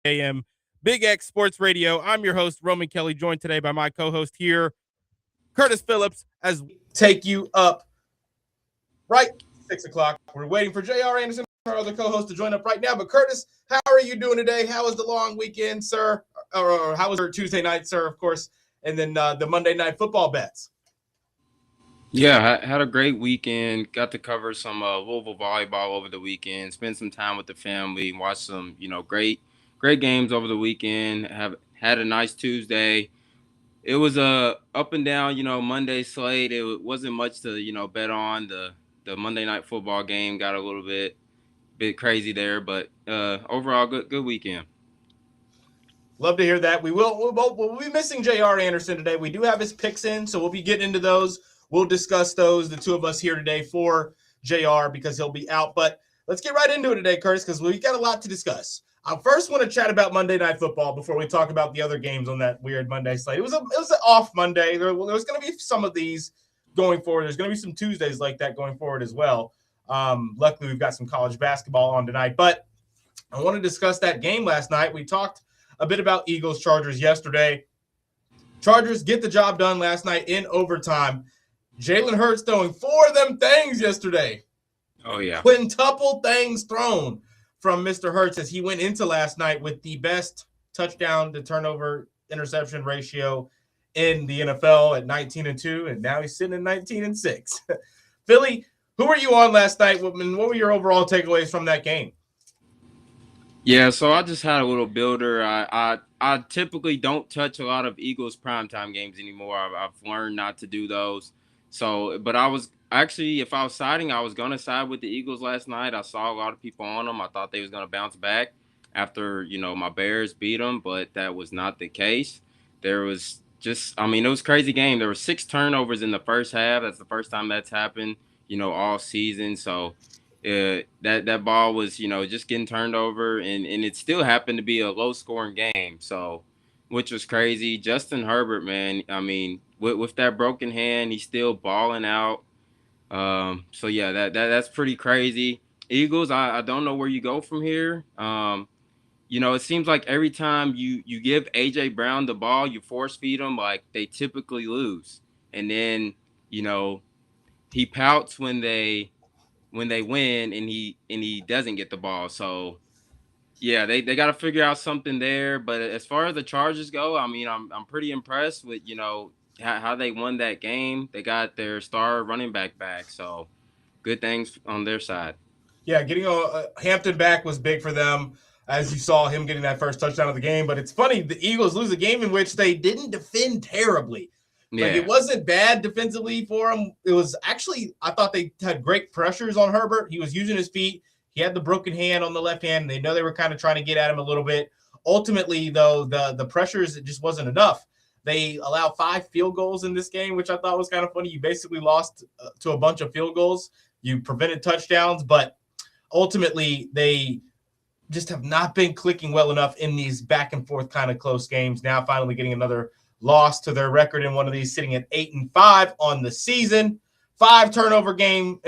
AM Big X Sports Radio. I'm your host, Roman Kelly, joined today by my co-host here, Curtis Phillips, as we take you up right 6 o'clock. We're waiting for J.R. Anderson, our other co-host, to join up right now. But Curtis, how are you doing today? How was the long weekend, sir? Or how was your Tuesday night, sir, of course, and then the Monday night football bets? Yeah, I had a great weekend. Got to cover some Louisville volleyball over the weekend. Spend some time with the family. Watch some, great games over the weekend. Have had a nice Tuesday. It was a up and down, Monday slate. It wasn't much to, bet on. The Monday night football game got a little bit crazy there, but overall good weekend. Love to hear that. We'll be missing J.R. Anderson today. We do have his picks in, so we'll be getting into those. We'll discuss those, the two of us here today for JR, because he'll be out. But let's get right into it today, Curtis, because we've got a lot to discuss. I first want to chat about Monday Night Football before we talk about the other games on that weird Monday slate. It was an off Monday. There was going to be some of these going forward. There's going to be some Tuesdays like that going forward as well. Luckily, we've got some college basketball on tonight. But I want to discuss that game last night. We talked a bit about Eagles-Chargers yesterday. Chargers get the job done last night in overtime. Jalen Hurts throwing 4 of them things yesterday. Oh, yeah. Quintuple things thrown from Mr. Hurts as he went into last night with the best touchdown to turnover interception ratio in the NFL at 19-2, and now he's sitting at 19-6. Philly, who were you on last night? What were your overall takeaways from that game? Yeah, so I just had a little builder. I typically don't touch a lot of Eagles primetime games anymore. I've learned not to do those. So, but I was actually, if I was siding, I was going to side with the Eagles last night. I saw a lot of people on them. I thought they was going to bounce back after, my Bears beat them, but that was not the case. There was it was a crazy game. There were 6 turnovers in the first half. That's the first time that's happened, all season. So that ball was, just getting turned over, and it still happened to be a low-scoring game. So, which was crazy. Justin Herbert, man, I mean, with that broken hand, he's still balling out. So yeah, that's pretty crazy. Eagles, I don't know where you go from here. It seems like every time you give A.J. Brown the ball, you force feed him, like they typically lose. And then, he pouts when they win and he doesn't get the ball. So, Yeah, they got to figure out something there. But as far as the Chargers go, I mean, I'm pretty impressed with how they won that game. They got their star running back, so good things on their side. Yeah, getting Hampton back was big for them, as you saw him getting that first touchdown of the game. But it's funny, the Eagles lose a game in which they didn't defend terribly. Like, it wasn't bad defensively for them. It was actually, I thought they had great pressures on Herbert. He was using his feet. He had the broken hand on the left hand. They know they were kind of trying to get at him a little bit. Ultimately, though, the pressures, it just wasn't enough. They allowed 5 field goals in this game, which I thought was kind of funny. You basically lost to a bunch of field goals. You prevented touchdowns, but ultimately, they just have not been clicking well enough in these back and forth kind of close games. Now finally getting another loss to their record in one of these, sitting at 8-5 on the season. 5 turnover game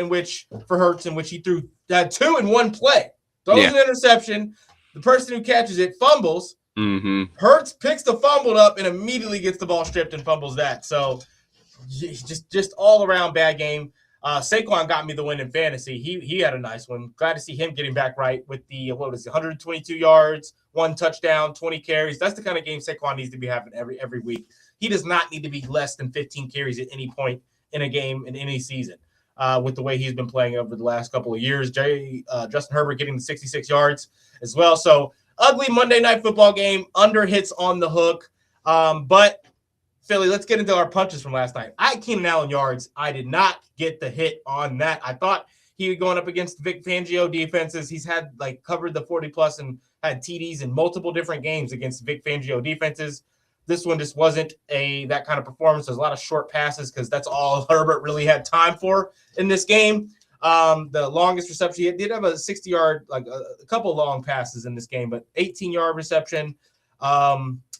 for Hurts, in which he had 2 in one play. Throws an interception. The person who catches it fumbles. Mm-hmm. Hurts picks the fumble up and immediately gets the ball stripped and fumbles that. So just all around bad game. Saquon got me the win in fantasy. He had a nice one. Glad to see him getting back right with the 122 yards, 1 touchdown, 20 carries. That's the kind of game Saquon needs to be having every week. He does not need to be less than 15 carries at any point in a game in any season. With the way he's been playing over the last couple of years, Justin Herbert getting the 66 yards as well. So ugly Monday Night Football game. Under hits on the hook, but. Philly, let's get into our punches from last night. I had Keenan Allen yards. I did not get the hit on that. I thought he was going up against Vic Fangio defenses. He's had covered the 40+ and had TDs in multiple different games against Vic Fangio defenses. This one just wasn't that kind of performance. There's a lot of short passes because that's all Herbert really had time for in this game. The longest reception, he did have a 60-yard, a couple long passes in this game, but 18-yard reception.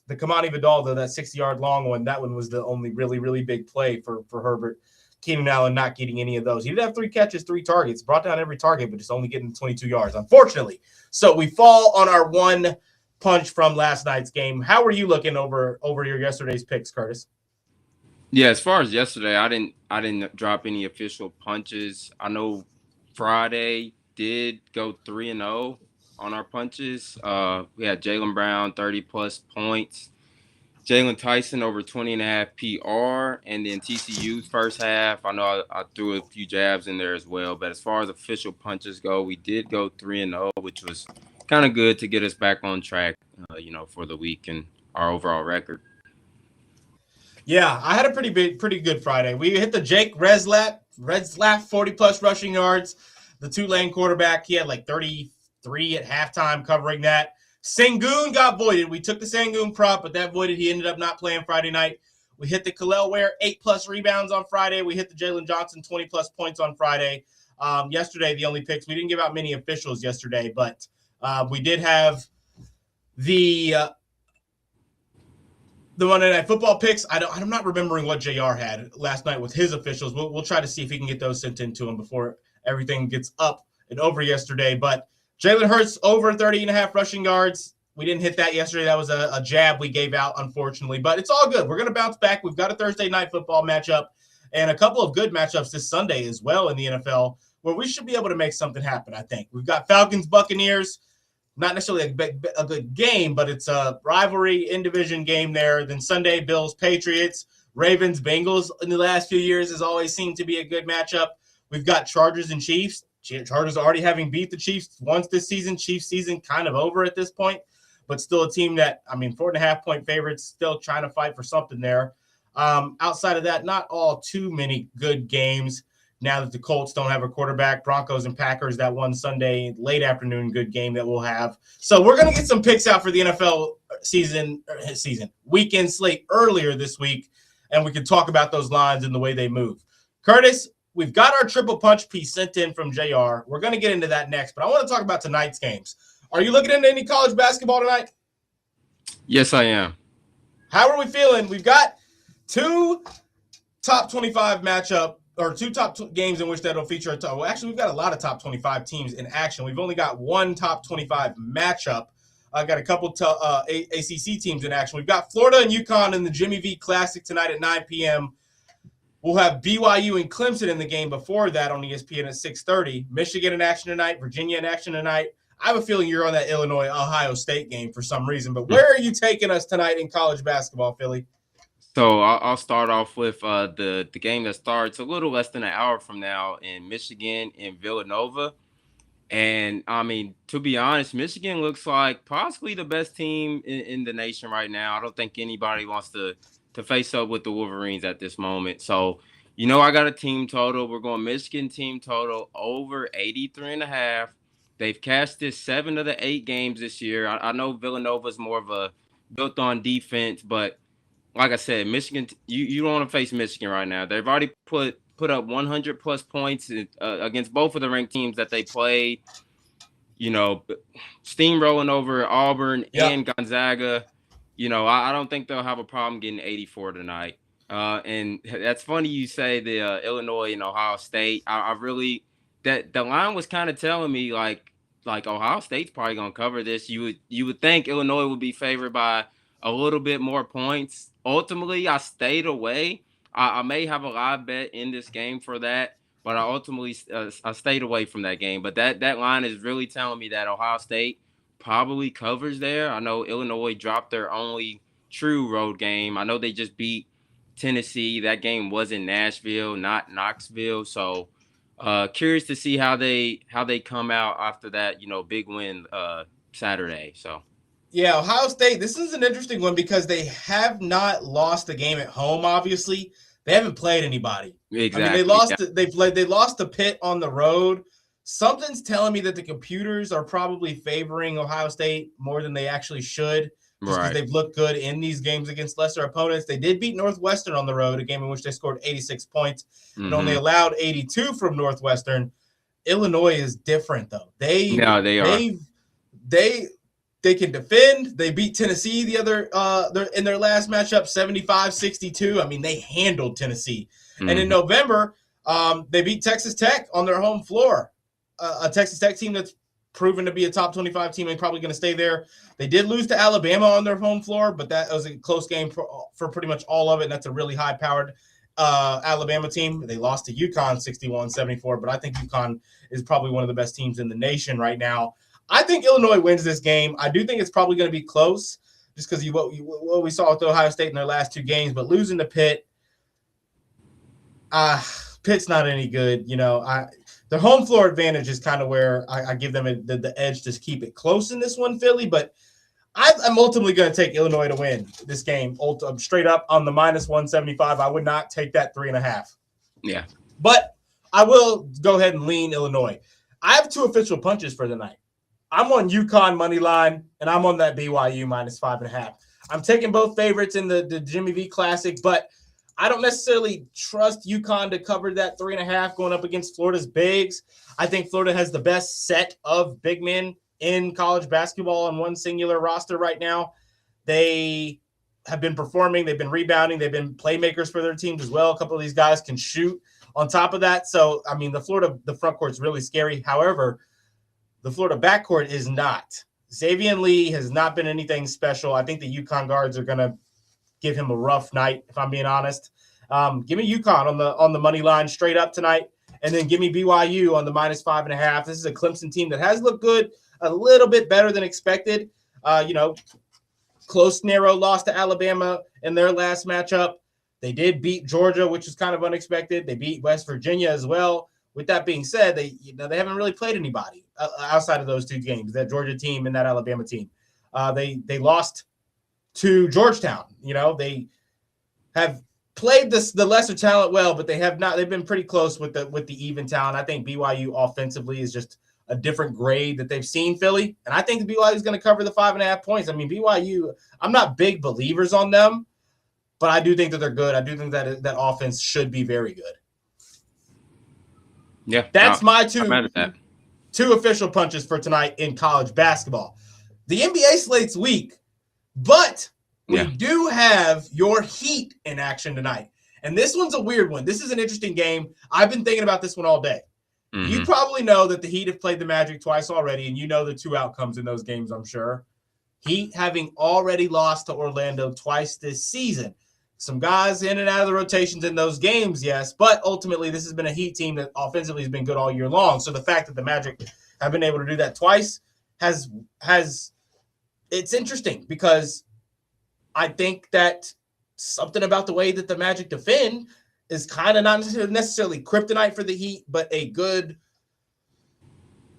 The Kamani Vidal, though, that 60-yard long one, that one was the only really, really big play for Herbert. Keenan Allen not getting any of those. He did have 3 catches, 3 targets, brought down every target, but just only getting 22 yards, unfortunately. So we fall on our 1 punch from last night's game. How were you looking over your yesterday's picks, Curtis? Yeah, as far as yesterday, I didn't drop any official punches. I know Friday did go 3-0. On our punches. We had Jaylen Brown, 30+ points. Jalen Tyson over 20.5 PR. And then TCU's first half. I know I threw a few jabs in there as well. But as far as official punches go, we did go 3-0, which was kind of good to get us back on track, for the week and our overall record. Yeah, I had a pretty good Friday. We hit the Jake Reslap 40+ rushing yards. The Tulane quarterback, he had 33 at halftime covering that. Sengun got voided. We took the Sengun prop, but that voided. He ended up not playing Friday night. We hit the Khalil Ware 8+ rebounds on Friday. We hit the Jalen Johnson 20+ points on Friday. Yesterday, the only picks, we didn't give out many officials yesterday, but we did have the Monday Night Football picks. I'm not remembering what JR had last night with his officials. We'll try to see if he can get those sent in to him before everything gets up and over yesterday, but Jalen Hurts over 30.5 rushing yards. We didn't hit that yesterday. That was a jab we gave out, unfortunately. But it's all good. We're going to bounce back. We've got a Thursday night football matchup and a couple of good matchups this Sunday as well in the NFL where we should be able to make something happen, I think. We've got Falcons-Buccaneers. Not necessarily a good game, but it's a rivalry in-division game there. Then Sunday, Bills-Patriots. Ravens-Bengals in the last few years has always seemed to be a good matchup. We've got Chargers and Chiefs. Chargers already having beat the Chiefs once this season. Chiefs season kind of over at this point, but still a team that, 4.5-point favorites, still trying to fight for something there. Outside of that, not all too many good games now that the Colts don't have a quarterback. Broncos and Packers, that one Sunday late afternoon good game that we'll have. So we're going to get some picks out for the NFL season weekend slate earlier this week, and we can talk about those lines and the way they move. Curtis, we've got our triple punch piece sent in from JR. We're going to get into that next, but I want to talk about tonight's games. Are you looking into any college basketball tonight? Yes, I am. How are we feeling? We've got 2 top 25 matchup or 2 top games in which that'll feature a top. Well, actually, we've got a lot of top 25 teams in action. We've only got 1 top 25 matchup. I've got a couple ACC teams in action. We've got Florida and UConn in the Jimmy V Classic tonight at 9 p.m. We'll have BYU and Clemson in the game before that on ESPN at 6:30. Michigan in action tonight. Virginia in action tonight. I have a feeling you're on that Illinois-Ohio State game for some reason. But where are you taking us tonight in college basketball, Philly? So I'll start off with the game that starts a little less than an hour from now in Michigan and Villanova. And I mean, to be honest, Michigan looks like possibly the best team in the nation right now. I don't think anybody wants to face up with the Wolverines at this moment. So, I got a team total. We're going Michigan team total over 83.5. They've cashed this 7 of the 8 games this year. I know Villanova's more of a built on defense, but like I said, Michigan, you don't want to face Michigan right now. They've already put up 100 plus points against both of the ranked teams that they played. Steamrolling over Auburn and Gonzaga. I don't think they'll have a problem getting 84 tonight. And that's funny you say the Illinois and Ohio State. I really that the line was kind of telling me like Ohio State's probably gonna cover this. You would think Illinois would be favored by a little bit more points. Ultimately, I stayed away. I may have a live bet in this game for that, but I ultimately I stayed away from that game. But that line is really telling me that Ohio State probably covers there. I know Illinois dropped their only true road game. I know they just beat Tennessee. That game was in Nashville, not Knoxville. So curious to see how they come out after that, big win Saturday. So. Yeah, Ohio State, this is an interesting one because they have not lost a game at home, obviously. They haven't played anybody. Exactly. I mean, they lost to Pitt on the road. Something's telling me that the computers are probably favoring Ohio State more than they actually should, just because they've looked good in these games against lesser opponents. They did beat Northwestern on the road, a game in which they scored 86 points and only allowed 82 from Northwestern. Illinois is different, though. They are. They can defend. They beat Tennessee the other in their last matchup, 75-62. I mean, they handled Tennessee. And in November, they beat Texas Tech on their home floor, a Texas Tech team that's proven to be a top 25 team and probably going to stay there. They did lose to Alabama on their home floor, but that was a close game for pretty much all of it. And that's a really high-powered Alabama team. They lost to UConn 61-74, but I think UConn is probably one of the best teams in the nation right now. I think Illinois wins this game. I do think it's probably going to be close just because what we saw with Ohio State in their last 2 games, but losing to Pitt, Pitt's not any good. Their home floor advantage is kind of where I give them the edge to keep it close in this one, Philly, but I'm ultimately going to take Illinois to win this game. Straight up on the -175. I would not take that 3.5. Yeah. But I will go ahead and lean Illinois. I have 2 official punches for the night. I'm on UConn money line, and I'm on that BYU -5.5. I'm taking both favorites in the Jimmy V Classic, but I don't necessarily trust UConn to cover that 3.5 going up against Florida's bigs. I think Florida has the best set of big men in college basketball on one singular roster right now. They have been performing. They've been rebounding. They've been playmakers for their teams as well. A couple of these guys can shoot on top of that. So, I mean, the front court's really scary. However, the Florida backcourt is not. Xavier Lee has not been anything special. I think the UConn guards are going to give him a rough night, if I'm being honest. Give me UConn on the money line straight up tonight, and then give me BYU on the -5.5. This is a Clemson team that has looked good, a little bit better than expected. Close, narrow loss to Alabama in their last matchup. They did beat Georgia, which is kind of unexpected. They beat West Virginia as well. With that being said, they haven't really played anybody outside of those 2 games, that Georgia team and that Alabama team. They lost to Georgetown. They have played the lesser talent well, but they have not. They've been pretty close with the even talent. I think BYU offensively is just a different grade that they've seen, Philly, and I think the BYU is going to cover the 5.5 points. I mean, BYU, I'm not big believers on them, but I do think that they're good. I do think that offense should be very good. Yeah, that's my 2 official punches for tonight in college basketball. The NBA slate's weak, but we do have your Heat in action tonight. And this one's a weird one. This is an interesting game. I've been thinking about this one all day. Mm-hmm. You probably know that the Heat have played the Magic twice already, and you know the 2 outcomes in those games, I'm sure. Heat having already lost to Orlando twice this season. Some guys in and out of the rotations in those games, yes, but ultimately this has been a Heat team that offensively has been good all year long. So the fact that the Magic have been able to do that twice has it's interesting because I think that something about the way that the Magic defend is kind of not necessarily kryptonite for the Heat, but a good.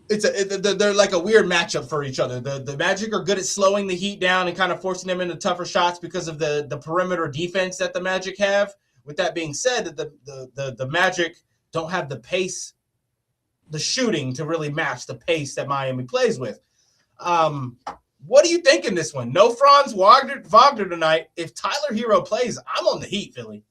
They're like a weird matchup for each other. The Magic are good at slowing the Heat down and kind of forcing them into tougher shots because of the perimeter defense that the Magic have. With that being said, the Magic don't have the pace, the shooting to really match the pace that Miami plays with. What do you think in this one? No Franz Wagner tonight. If Tyler Hero plays, I'm on the Heat, Philly.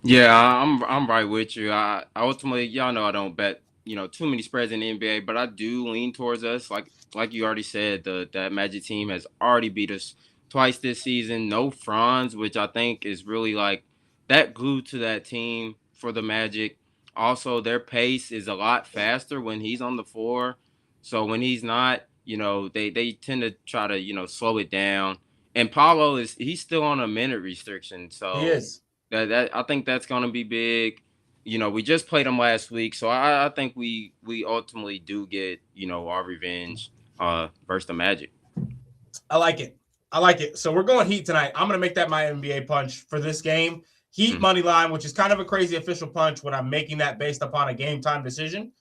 Yeah, I'm right with you. I ultimately, y'all know I don't bet too many spreads in the NBA, but I do lean towards us. Like you already said, that Magic team has already beat us twice this season. No Franz, which I think is really like that glue to that team for the Magic. Also, their pace is a lot faster when he's on the floor. So when he's not, they tend to try to slow it down. And Paulo he's still on a minute restriction, He so. is. That I think that's going to be big. We just played them last week, so I think we ultimately do get our revenge versus the Magic. I like it. So we're going Heat tonight. I'm going to make that my NBA punch for this game. Heat money line, which is kind of a crazy official punch when I'm making that based upon a game time decision.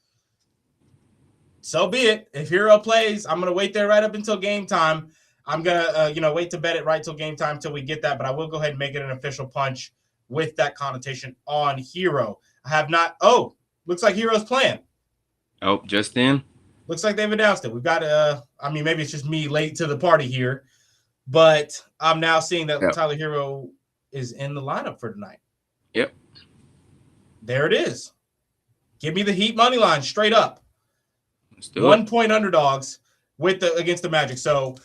So be it. If Hero plays, I'm going to wait there right up until game time. I'm going to, wait to bet it right till game time till we get that, but I will go ahead and make it an official punch with that connotation on Hero. I have not. Oh, looks like Hero's playing. Oh, just in. Looks like they've announced it. We've got, maybe it's just me late to the party here, but I'm now seeing that Tyler Hero is in the lineup for tonight. Yep. There it is. Give me the Heat money line straight up. Let's do 1 point underdogs against the Magic. So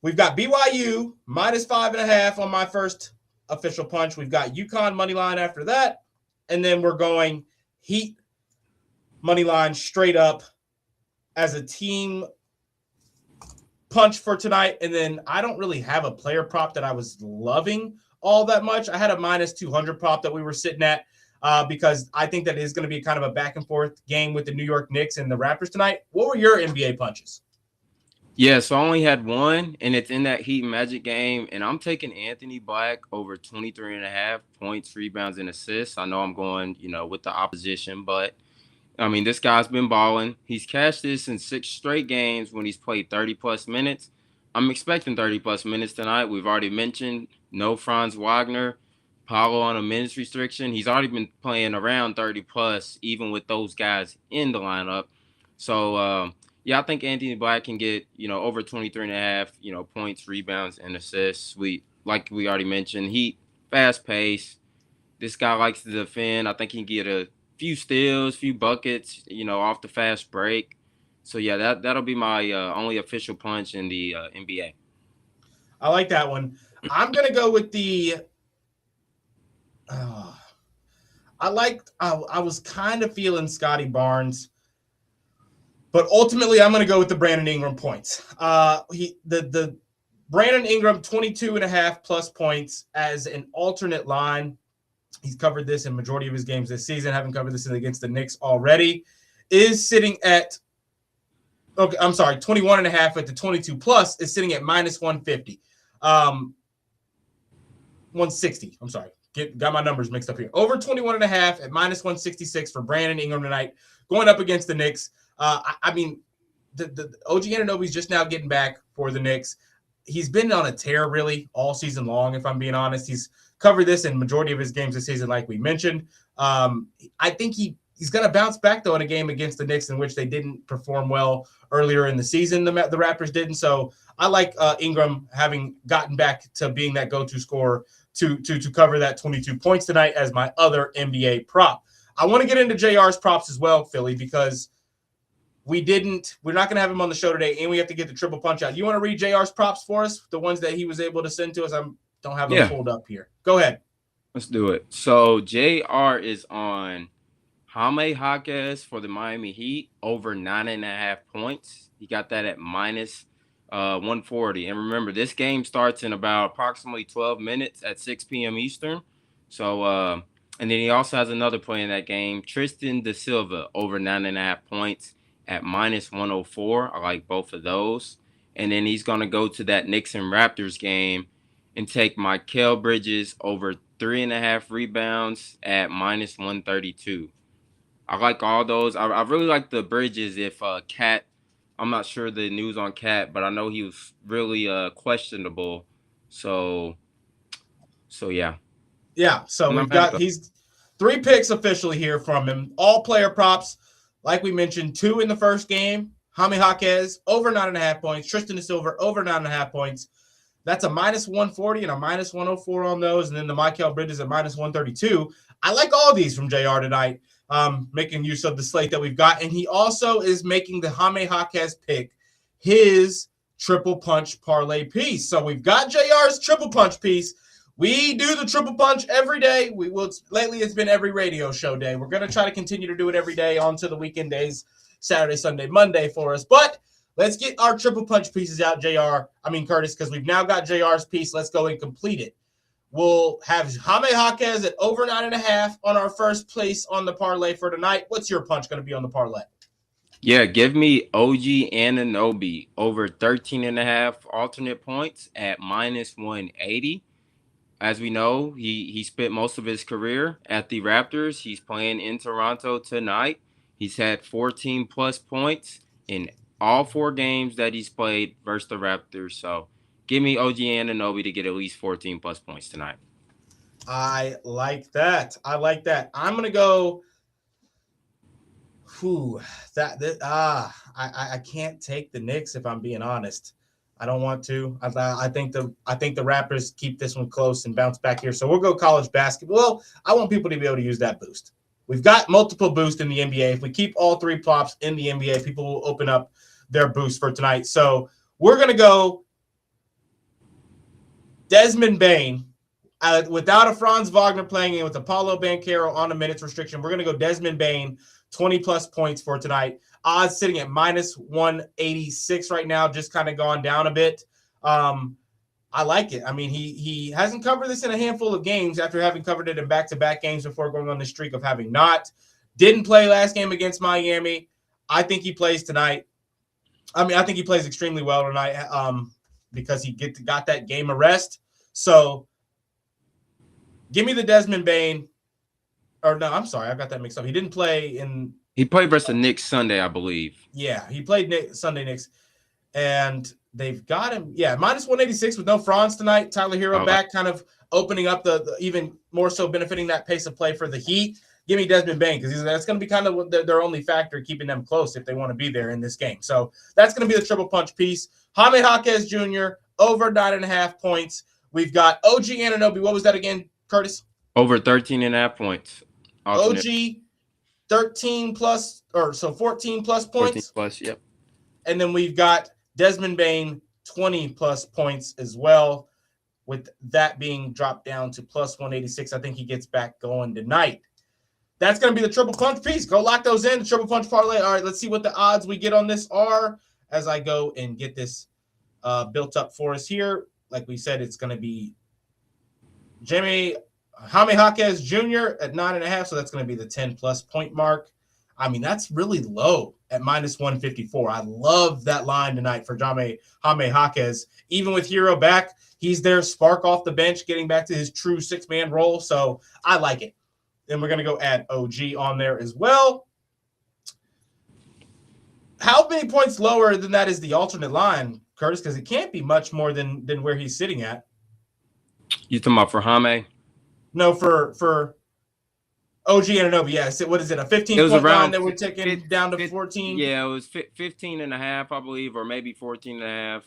we've got BYU minus 5.5 on my first official punch. We've got UConn money line after that, and then we're going Heat money line straight up as a team punch for tonight. And then I don't really have a player prop that I was loving all that much. I had a minus 200 prop that we were sitting at because I think that is going to be kind of a back and forth game with the New York Knicks and the Raptors tonight. What were your NBA punches? Yeah, so I only had one, and it's in that Heat Magic game, and I'm taking Anthony Black over 23.5 points, rebounds, and assists. I know I'm going, with the opposition, but, this guy's been balling. He's cashed this in 6 straight games when he's played 30-plus minutes. I'm expecting 30-plus minutes tonight. We've already mentioned no Franz Wagner, Paulo on a minutes restriction. He's already been playing around 30-plus, even with those guys in the lineup. So, yeah, I think Anthony Black can get, over 23.5, points, rebounds, and assists. Like we already mentioned, Heat, fast pace. This guy likes to defend. I think he can get a few steals, few buckets, off the fast break. So, yeah, that'll be my only official punch in the NBA. I like that one. I'm going to go with the I was kind of feeling Scotty Barnes. But ultimately, I'm going to go with the Brandon Ingram points. The Brandon Ingram 22.5 plus points as an alternate line. He's covered this in majority of his games this season. Haven't covered this against the Knicks already. Is sitting at 21.5 at the 22 plus is sitting at minus 150. 160. I'm sorry. Got my numbers mixed up here. Over 21.5 at minus 166 for Brandon Ingram tonight, going up against the Knicks. The OG Anunoby's just now getting back for the Knicks. He's been on a tear really all season long, if I'm being honest. He's covered this in majority of his games this season, like we mentioned. I think he's going to bounce back, though, in a game against the Knicks in which they didn't perform well earlier in the season. The Raptors didn't. So I like Ingram having gotten back to being that go-to scorer to cover that 22 points tonight as my other NBA prop. I want to get into JR's props as well, Philly, because we're not going to have him on the show today, and we have to get the triple punch out. You want to read JR's props for us, the ones that he was able to send to us? I don't have them pulled up here. Go ahead. Let's do it. So JR is on Jaime Jaquez for the Miami Heat over 9.5 points. He got that at minus 140. And remember, this game starts in about approximately 12 minutes at 6 p.m. Eastern. So, and then he also has another play in that game, Tristan Da Silva over 9.5 points. at -104. I like both of those. And then he's going to go to that Knicks and Raptors game and take Mikal Bridges over 3.5 rebounds at -132. I like all those. I really like the Bridges if Cat. I'm not sure the news on Cat, but I know he was really questionable. So yeah. Yeah, so I'm not we've mad at got those. he's 3 picks officially here from him. All player props, like we mentioned, 2 in the first game. Jaime Jaquez over 9.5 points. Tristan da Silva over 9.5 points. That's a -140 and a -104 on those, and then the Mikal Bridges at -132. I like all these from JR tonight, making use of the slate that we've got, and he also is making the Jaime Jaquez pick his triple punch parlay piece. So we've got JR's triple punch piece. We do the triple punch every day. We will. Lately, it's been every radio show day. We're going to try to continue to do it every day on to the weekend days, Saturday, Sunday, Monday for us. But let's get our triple punch pieces out, Curtis, because we've now got JR's piece. Let's go and complete it. We'll have Jaime Jaquez at over 9.5 on our first place on the parlay for tonight. What's your punch going to be on the parlay? Yeah, give me OG Anunoby over 13.5 alternate points at -180. As we know, he spent most of his career at the Raptors. He's playing in Toronto tonight. He's had 14 plus points in all 4 games that he's played versus the Raptors. So give me OG Anunoby to get at least 14 plus points tonight. I like that. I'm gonna go. I can't take the Knicks if I'm being honest. I don't want to. I think the Raptors keep this one close and bounce back here. So we'll go college basketball. Well, I want people to be able to use that boost. We've got multiple boosts in the NBA. If we keep all 3 props in the NBA, people will open up their boost for tonight. So we're gonna go Desmond Bane. Without a Franz Wagner playing in with Apollo Banchero on a minutes restriction, we're going to go Desmond Bane, 20-plus points for tonight. Odds sitting at -186 right now, just kind of gone down a bit. I like it. I mean, he hasn't covered this in a handful of games after having covered it in back-to-back games before going on the streak of having not. Didn't play last game against Miami. I think he plays tonight. I think he plays extremely well tonight because he got that game of rest. So give me the Desmond Bane. Or no, I'm sorry. I got that mixed up. He didn't play in. He played versus the Knicks Sunday, I believe. Yeah, he played Sunday Knicks. And they've got him. Yeah, -186 with no Franz tonight. Tyler Hero back, kind of opening up the even more so benefiting that pace of play for the Heat. Give me Desmond Bane because that's going to be kind of their only factor keeping them close if they want to be there in this game. So that's going to be the triple punch piece. Jaime Jaquez Jr. over 9.5 points. We've got OG Anunoby. What was that again, Curtis? Over 13.5 points. Alternate. OG 13 plus, or so 14 plus points. 14 plus, yep. And then we've got Desmond Bane 20 plus points as well, with that being dropped down to +186. I think he gets back going tonight. That's going to be the triple punch piece. Go lock those in, the triple punch parlay. All right, let's see what the odds we get on this are as I go and get this built up for us here. Like we said, it's going to be Jaime Jaquez Jr. at 9.5, so that's going to be the 10-plus point mark. I mean, that's really low at -154. I love that line tonight for Jaime Jaquez. Even with Hero back, he's there, spark off the bench, getting back to his true 6-man role, so I like it. Then we're going to go add OG on there as well. How many points lower than that is the alternate line, Curtis? Because it can't be much more than where he's sitting at. You talking about for Jaime? No, for OG Anunoby, yes. What is it, a 15-point line that we're taking down to 14? Yeah, it was 15.5, I believe, or maybe 14.5.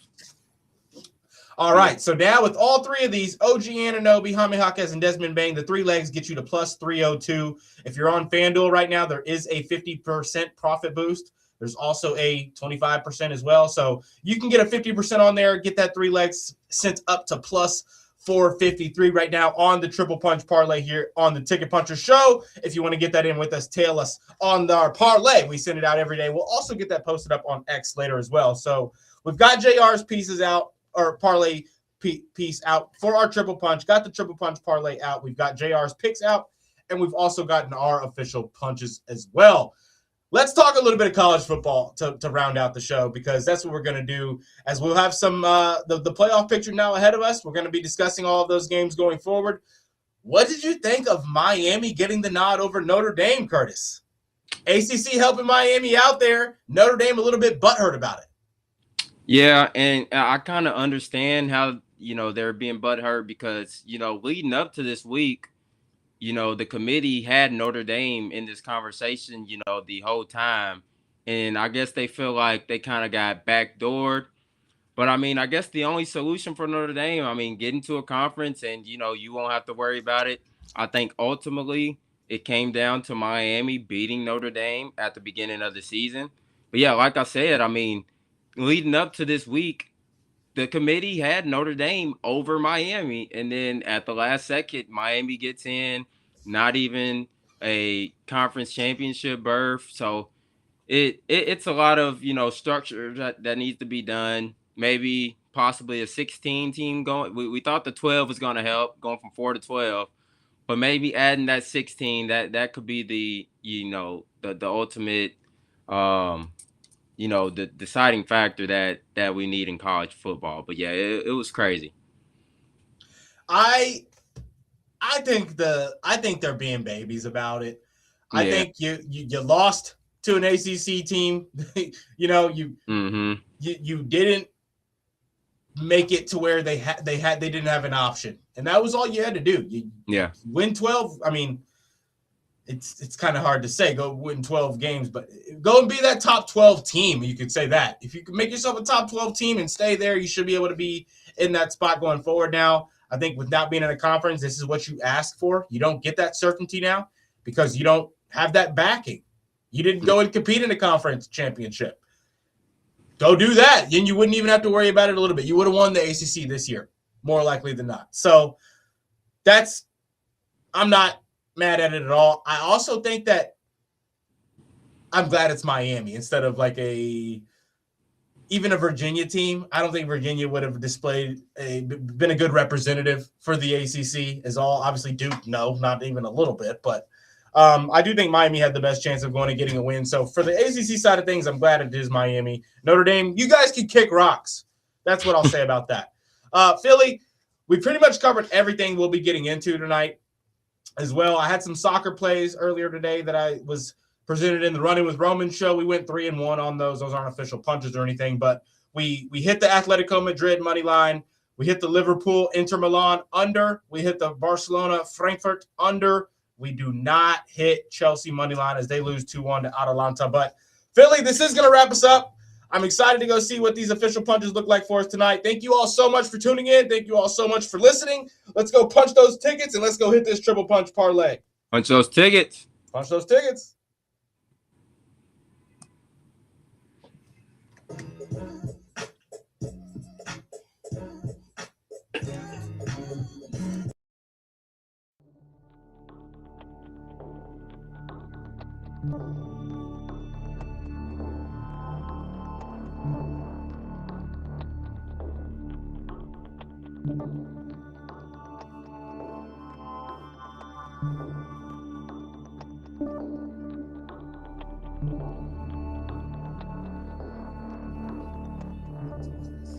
All right, so now with all 3 of these, OG Anunoby, Jaime Jaquez, and Desmond Bane, the 3 legs get you to +302. If you're on FanDuel right now, there is a 50% profit boost. There's also a 25% as well. So you can get a 50% on there, get that 3 legs sent up to +453 right now on the Triple Punch Parlay here on the Ticket Puncher Show. If you want to get that in with us, tail us on our parlay. We send it out every day. We'll also get that posted up on X later as well. So we've got JR's pieces out, or parlay piece out for our Triple Punch. Got the Triple Punch Parlay out. We've got JR's picks out, and we've also gotten our official punches as well. let's talk a little bit of college football to round out the show, because that's what we're going to do, as we'll have some the playoff picture now ahead of us. We're going to be discussing all of those games going forward. What did you think of Miami getting the nod over Notre Dame, Curtis? ACC helping Miami out there. Notre Dame a little bit butthurt about it. Yeah, and I kind of understand how, they're being butthurt because, leading up to this week, the committee had Notre Dame in this conversation, the whole time. And I guess they feel like they kind of got backdoored. But I mean, I guess the only solution for Notre Dame, get into a conference and, you won't have to worry about it. I think ultimately it came down to Miami beating Notre Dame at the beginning of the season. But yeah, like I said, leading up to this week, the committee had Notre Dame over Miami. And then at the last second, Miami gets in, not even a conference championship berth. So it's a lot of, structure that needs to be done. Maybe possibly a 16 team going. We thought the 12 was going to help, going from 4 to 12. But maybe adding that 16, that could be the, the ultimate, the deciding factor that we need in college football. But yeah, it was crazy. I think they're being babies about it. Yeah. I think you lost to an ACC team. You didn't make it to where they didn't have an option, and that was all you had to do. You win 12. I mean, it's kind of hard to say go win 12 games, but go and be that top 12 team. You could say that if you can make yourself a top 12 team and stay there, you should be able to be in that spot going forward. Now, I think with not being in a conference, this is what you asked for. You don't get that certainty now because you don't have that backing. You didn't go and compete in a conference championship. Go do that. Then you wouldn't even have to worry about it a little bit. You would have won the ACC this year, more likely than not. So I'm not mad at it at all. I also think that I'm glad it's Miami instead of like even a Virginia team. I don't think Virginia would have been a good representative for the ACC as all. Obviously Duke, no, not even a little bit, but I do think Miami had the best chance of going and getting a win. So for the ACC side of things, I'm glad it is Miami. Notre Dame, you guys can kick rocks. That's what I'll say about that. Philly, we pretty much covered everything we'll be getting into tonight as well. I had some soccer plays earlier today that I was presented in the Running with Roman show. We went 3-1 on those. Those aren't official punches or anything, but we hit the Atletico Madrid money line. We hit the Liverpool Inter Milan under. We hit the Barcelona Frankfurt under. We do not hit Chelsea money line as they lose 2-1 to Atalanta. But Philly, this is going to wrap us up. I'm excited to go see what these official punches look like for us tonight. Thank you all so much for tuning in. Thank you all so much for listening. Let's go punch those tickets and let's go hit this triple punch parlay. Punch those tickets. Punch those tickets.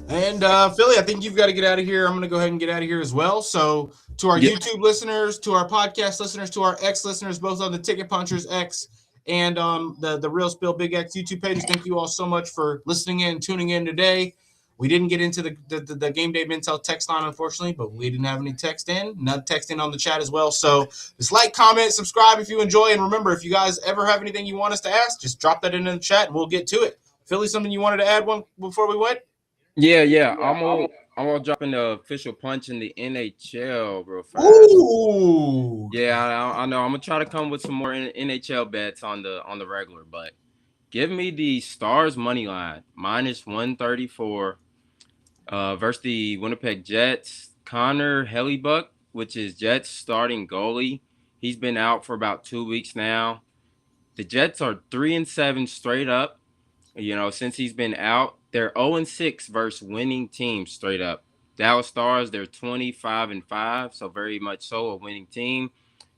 And Philly, I think you've got to get out of here. I'm going to go ahead and get out of here as well. So to our YouTube listeners, to our podcast listeners, to our X listeners, both on the Ticket Punchers X and the Real Spiel Big X YouTube pages, thank you all so much for listening in, tuning in today. We didn't get into the Game Day Mintel text line, unfortunately, but we didn't have any text in. None text in on the chat as well. So just like, comment, subscribe if you enjoy. And remember, if you guys ever have anything you want us to ask, just drop that in the chat and we'll get to it. Philly, something you wanted to add one before we went? Yeah. I'm gonna drop in the official punch in the NHL real fast. Ooh. Yeah, I know. I'm gonna try to come with some more NHL bets on the regular, but give me the Stars money line -134 versus the Winnipeg Jets. Connor Hellebuck, which is Jets starting goalie, he's been out for about 2 weeks now. The Jets are 3-7 straight up. Since he's been out. They're 0-6 versus winning teams straight up. Dallas Stars, they're 25-5, so very much so a winning team.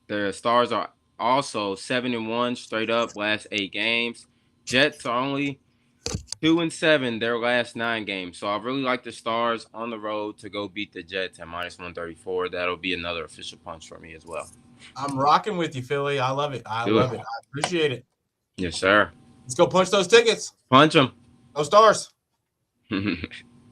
The Stars are also 7-1 straight up last 8 games. Jets are only 2-7 their last 9 games. So I really like the Stars on the road to go beat the Jets at -134. That'll be another official punch for me as well. I'm rocking with you, Philly. I love it. I love it. I appreciate it. Yes, sir. Let's go punch those tickets. Punch them. Go Stars.